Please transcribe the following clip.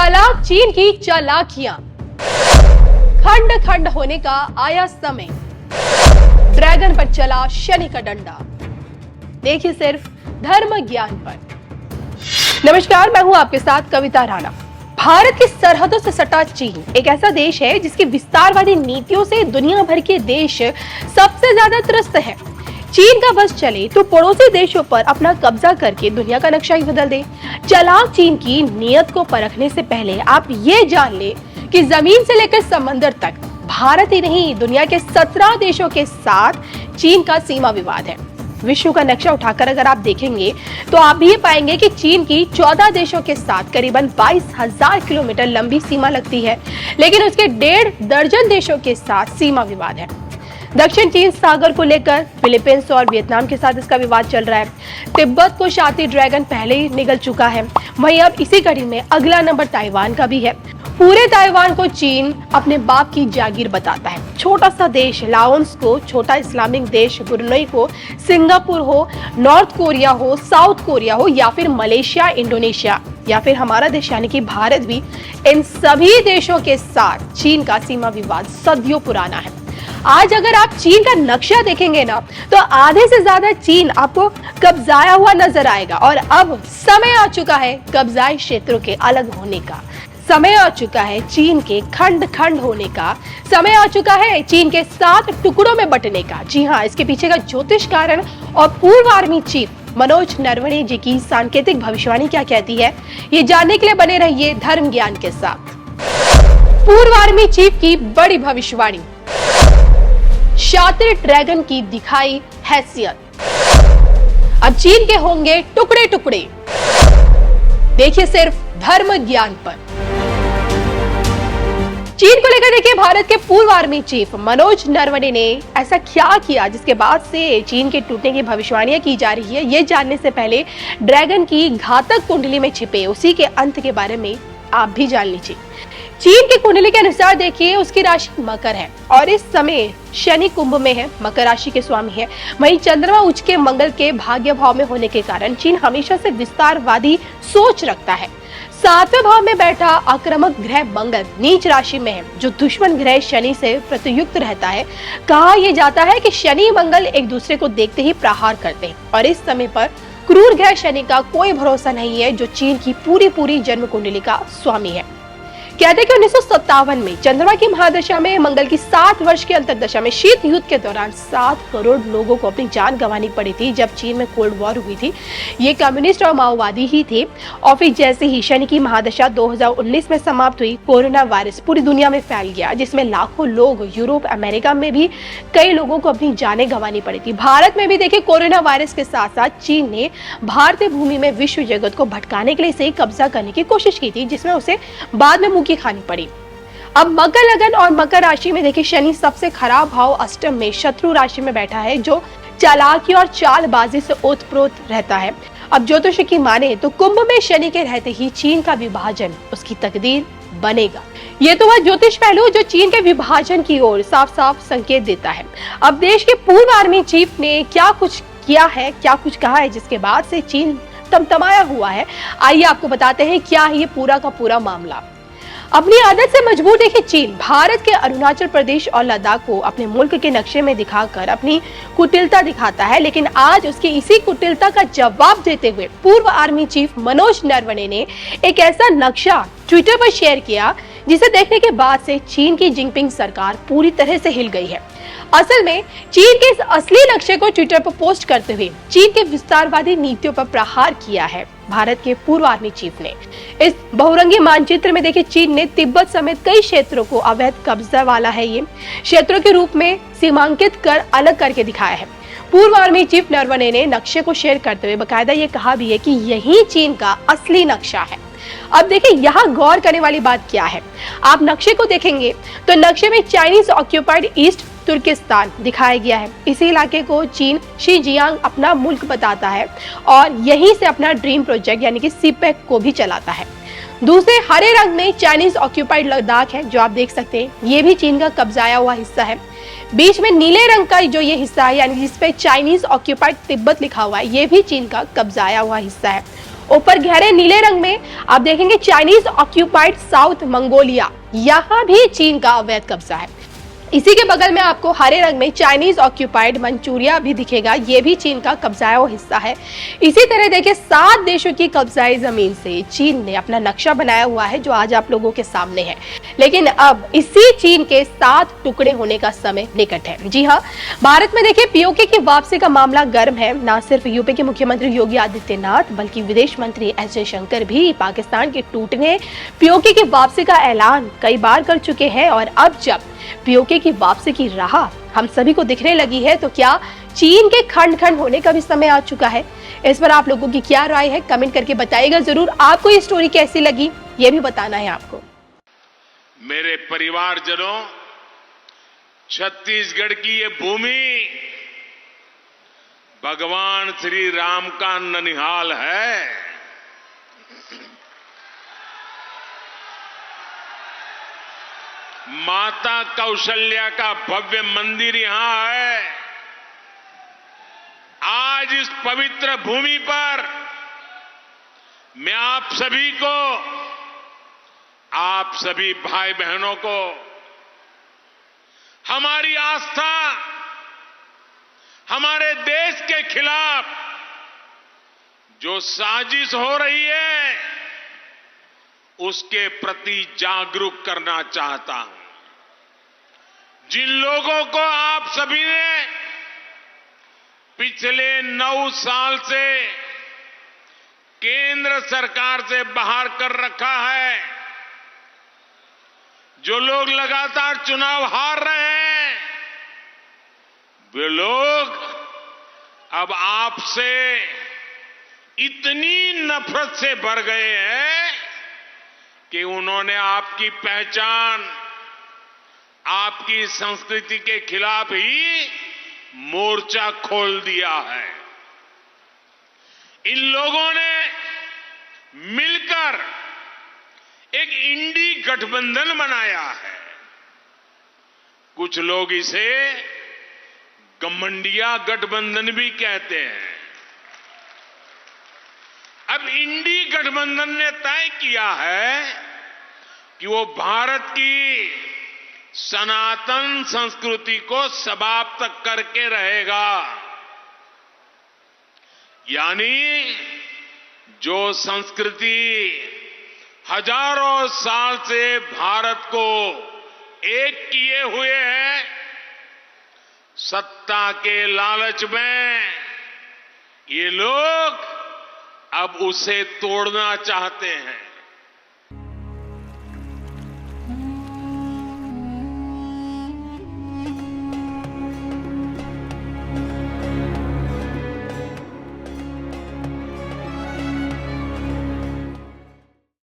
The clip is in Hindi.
चालाक चीन की चालाकियां, खंड खंड होने का आया समय, ड्रैगन पर चला शनि का डंडा। देखिए सिर्फ धर्म ज्ञान पर। नमस्कार, मैं हूं आपके साथ कविता राणा। भारत की सरहदों से सटा चीन एक ऐसा देश है जिसकी विस्तारवादी नीतियों से दुनिया भर के देश सबसे ज्यादा त्रस्त है। चीन का बस चले तो पड़ोसी देशों पर अपना कब्जा करके दुनिया का नक्शा ही बदल दे। चालाक चीन की नीयत को परखने से पहले आप ये जान ले कि जमीन से लेकर समंदर तक भारत ही नहीं, दुनिया के 17 देशों के साथ चीन का सीमा विवाद है। विश्व का नक्शा उठाकर अगर आप देखेंगे तो आप भी ये पाएंगे कि चीन की 14 देशों के साथ करीबन 22,000 किलोमीटर लंबी सीमा लगती है, लेकिन उसके 1.5 दर्जन देशों के साथ सीमा विवाद है। दक्षिण चीन सागर को लेकर फिलीपींस और वियतनाम के साथ इसका विवाद चल रहा है। तिब्बत को शातिर ड्रैगन पहले ही निगल चुका है। वहीं अब इसी कड़ी में अगला नंबर ताइवान का भी है। पूरे ताइवान को चीन अपने बाप की जागीर बताता है। छोटा सा देश लाओस को छोटा इस्लामिक देश ब्रुनई को, सिंगापुर हो, नॉर्थ कोरिया हो, साउथ कोरिया हो या फिर मलेशिया, इंडोनेशिया या फिर हमारा देश यानी कि भारत भी, इन सभी देशों के साथ चीन का सीमा विवाद सदियों पुराना है। आज अगर आप चीन का नक्शा देखेंगे ना तो आधे से ज्यादा चीन आपको कब्जाया हुआ नजर आएगा। और अब समय आ चुका है कब्जाए क्षेत्रों के अलग होने का। समय आ चुका है चीन के खंड खंड होने का। समय आ चुका है चीन के 7 टुकड़ों में बंटने का। जी हाँ, इसके पीछे का ज्योतिष कारण और पूर्व आर्मी चीफ मनोज नरवणे जी की सांकेतिक भविष्यवाणी क्या कहती है, ये जानने के लिए बने रहिए धर्म ज्ञान के साथ। पूर्व आर्मी चीफ की बड़ी भविष्यवाणी, शातिर ड्रैगन की दिखाई हैसियत। अब चीन के होंगे टुकड़े टुकड़े। देखिए सिर्फ धर्म ज्ञान पर। चीन को लेकर देखिए भारत के पूर्व आर्मी चीफ मनोज नरवणे ने ऐसा क्या किया जिसके बाद से चीन के टूटने की भविष्यवाणियां की जा रही है। ये जानने से पहले ड्रैगन की घातक कुंडली में छिपे उसी के अंत के बारे में आप भी जान लीजिए। चीन की कुंडली के अनुसार देखिए उसकी राशि मकर है और इस समय शनि कुंभ में है, मकर राशि के स्वामी है। वहीं चंद्रमा उच्च के मंगल के भाग्य भाव में होने के कारण चीन हमेशा से विस्तारवादी सोच रखता है। 7वें भाव में बैठा आक्रामक ग्रह मंगल नीच राशि में है, जो दुश्मन ग्रह शनि से प्रतियुक्त रहता है। कहा यह जाता है कि शनि मंगल एक दूसरे को देखते ही प्रहार करते हैं और इस समय पर क्रूर ग्रह शनि का कोई भरोसा नहीं है, जो चीन की पूरी जन्म कुंडली का स्वामी है। कहते हैं कि 1957 में चंद्रमा की महादशा में मंगल की 7 वर्ष की अंतर्दशा में शीत युद्ध के दौरान 7 करोड़ लोगों को अपनी जान गंवानी पड़ी थी जब चीन में कोल्ड वॉर हुई थी। ये कम्युनिस्ट और माओवादी ही थे। और फिर जैसे ही शनि की महादशा 2019 में समाप्त हुई, कोरोना वायरस पूरी दुनिया में फैल गया, जिसमें लाखों लोग, यूरोप, अमेरिका में भी कई लोगों को अपनी जानें गंवानी पड़ी थी। भारत में भी देखिए कोरोना वायरस के साथ साथ चीन ने भारतीय भूमि में विश्व जगत को भटकाने के लिए इसे कब्जा करने की कोशिश की थी, जिसमें उसे बाद में मुंह की खानी पड़ी। अब मकर लगन और मकर राशि में देखिए शनि सबसे खराब भाव अष्टम में शत्रु राशि में बैठा है, जो चालाकी और चालबाजी से ओतप्रोत रहता है। अब ज्योतिष की माने तो कुंभ में शनि के रहते ही चीन का विभाजन उसकी तकदीर बनेगा। ये तो वह ज्योतिष पहलू जो चीन के विभाजन की ओर साफ साफ संकेत देता है। अब देश के पूर्व आर्मी चीफ ने क्या कुछ किया है, क्या कुछ कहा है, जिसके बाद से चीन तमतमाया हुआ है। आइए आपको बताते हैं क्या है ये पूरा का पूरा मामला। अपनी आदत से मजबूर देखिए चीन भारत के अरुणाचल प्रदेश और लद्दाख को अपने मुल्क के नक्शे में दिखाकर अपनी कुटिलता दिखाता है, लेकिन आज उसकी इसी कुटिलता का जवाब देते हुए पूर्व आर्मी चीफ मनोज नरवणे ने एक ऐसा नक्शा ट्विटर पर शेयर किया जिसे देखने के बाद से चीन की जिनपिंग सरकार पूरी तरह से हिल गई है। असल में चीन के इस असली नक्शे को ट्विटर पर पोस्ट करते हुए चीन के विस्तारवादी नीतियों पर प्रहार किया है भारत के पूर्व आर्मी चीफ ने। इस बहुरंगी मानचित्र में देखिए चीन ने तिब्बत समेत कई क्षेत्रों को अवैध कब्जा वाला है ये क्षेत्रों के रूप में सीमांकित कर अलग करके दिखाया है। पूर्व आर्मी चीफ नरवणे ने नक्शे को शेयर करते हुए बकायदा ये कहा भी है कि यही चीन का असली नक्शा है। अब देखिए यहाँ गौर करने वाली बात क्या है, आप नक्शे को देखेंगे तो नक्शे में चाइनीज ऑक्यूपाइड ईस्ट तुर्किस्तान दिखाया गया है। इसी इलाके को चीन शीजियांग अपना मुल्क बताता है और यहीं से अपना ड्रीम प्रोजेक्ट यानी कि सीपेक को भी चलाता है। दूसरे हरे रंग में चाइनीज ऑक्यूपाइड लद्दाख है, जो आप देख सकते हैं, ये भी चीन का कब्जाया हुआ हिस्सा है। बीच में नीले रंग का जो ये हिस्सा है यानी जिसपे चाइनीज ऑक्यूपाइड तिब्बत लिखा हुआ है, ये भी चीन का कब्जाया हुआ हिस्सा है। ऊपर गहरे नीले रंग में आप देखेंगे चाइनीज ऑक्यूपाइड साउथ मंगोलिया, यहाँ भी चीन का अवैध कब्जा है। इसी के बगल में आपको हरे रंग में चाइनीज ऑक्यूपाइड मंचूरिया भी दिखेगा, ये भी चीन का कब्जाया हुआ हिस्सा है। इसी तरह देखिए 7 देशों की कब्जाई जमीन से चीन ने अपना नक्शा बनाया हुआ है जो आज आप लोगों के सामने है। लेकिन अब इसी चीन के 7 टुकड़े होने का समय निकट है। जी हाँ, भारत में देखिए पीओके की वापसी का मामला गर्म है। न सिर्फ यूपी के मुख्यमंत्री योगी आदित्यनाथ बल्कि विदेश मंत्री एस जयशंकर भी पाकिस्तान के टूटने पीओके की वापसी का ऐलान कई बार कर चुके हैं। और अब जब पीओके की वापसी की राह हम सभी को दिखने लगी है, तो क्या चीन के खंड खंड होने का भी समय आ चुका है? इस पर आप लोगों की क्या राय है, कमेंट करके बताइएगा जरूर। आपको ये स्टोरी कैसी लगी ये भी बताना है आपको। मेरे परिवारजनों, छत्तीसगढ़ की ये भूमि भगवान श्री राम का ननिहाल है। माता कौशल्या का भव्य मंदिर यहां है। आज इस पवित्र भूमि पर मैं आप सभी भाई बहनों को हमारी आस्था हमारे देश के खिलाफ जो साजिश हो रही है उसके प्रति जागरूक करना चाहता हूं। जिन लोगों को आप सभी ने पिछले 9 साल से केंद्र सरकार से बाहर कर रखा है, जो लोग लगातार चुनाव हार रहे हैं, वे लोग अब आपसे इतनी नफरत से भर गए हैं कि उन्होंने आपकी पहचान, आपकी संस्कृति के खिलाफ ही मोर्चा खोल दिया है। इन लोगों ने मिलकर एक इंडी गठबंधन बनाया है। कुछ लोग इसे गठबंडिया गठबंधन भी कहते हैं। अब इंडी गठबंधन ने तय किया है कि वो भारत की सनातन संस्कृति को समाप्त करके रहेगा। यानी जो संस्कृति हजारों साल से भारत को एक किए हुए है, सत्ता के लालच में ये लोग अब उसे तोड़ना चाहते हैं।